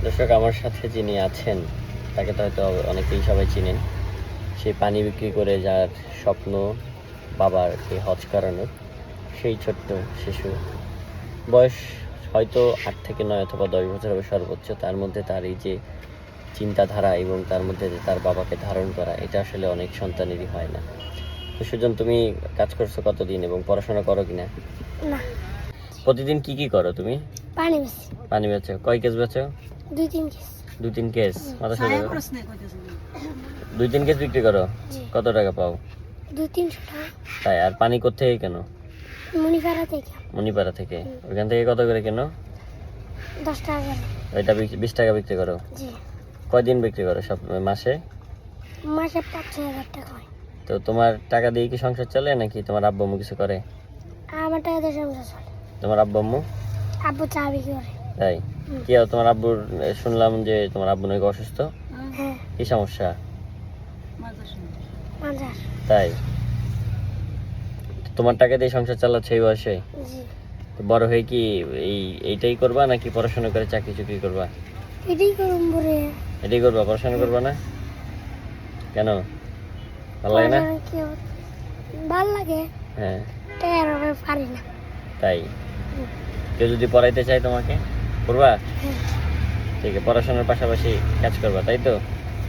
দর্শক, আমার সাথে যিনি আছেন তাকে তো হয়তো অনেকেই সবাই চিনেন। সেই পানি বিক্রি করে যার স্বপ্ন বাবারকে হজ করানোর, সেই ছোট্ট শিশু, বয়স হয়তো 8 থেকে 9 অথবা 10 বছর হবে সর্বোচ্চ। তার মধ্যে তার এই যে চিন্তাধারা এবং তার মধ্যে যে তার বাবাকে ধারণ করা, এটা আসলে অনেক সন্তানেরই হয় না। তো সুজন, তুমি কাজ করছো কতদিন এবং পড়াশোনা করো কিনা? না, প্রতিদিন কি কি করো তুমি? পানি বেশি পানি বেচো? কয় কেজ বেচো? 2-3 কেজি। 2-3 কেজ? মাথা সোজা করো। প্রশ্ন কইতেছে 2-3 কেজ বিক্রি করো? জি। কত টাকা পাও? 200-300 টাকা তাই? আর পানি কোত্থেকে কেন? মণিপাড়া থেকে। মণিপাড়া থেকে? ওইখান থেকে কত করে কেন? 10 টাকা গেল। ওইটা 20 টাকা বিক্রি করো? জি। কয়দিন বিক্রি করো সব মাসে? মাসে 5-6 হাজার টাকা হয়। তো তোমার টাকা দিয়ে কি সংসার চলে নাকি তোমার আব্বু আম্মু কিছু করে? আমার টাকা দিয়ে সংসার চলে। তোমার আব্বু আম্মু? আব্বু চা বিক্রি করে। তাই? কি আর তোমার আব্বুর, শুনলাম যে তোমার আব্বু নাকি অসুস্থ। হ্যাঁ, কি সমস্যা? মাজার। তাই? তোমার টাকা দিয়ে সংসার চালাচ্ছে এই বয়সে? জি। তো বড় হয়ে কি এইটাই করবা নাকি পড়াশোনা করে চাকরি চুকরি করবা? এটাই করুন বলে। এটাই করবা? পড়াশোনা করবা না কেন? ভালো লাগে না? ভাল লাগে, হ্যাঁ। টাকার অভাবে পারি না। তাই? কেউ যদি পড়াইতে চায় তোমাকে, করবা? হ্যাঁ। ঠিক আছে, পড়াশোনার পাশাপাশি কাজ করবা, তাই তো?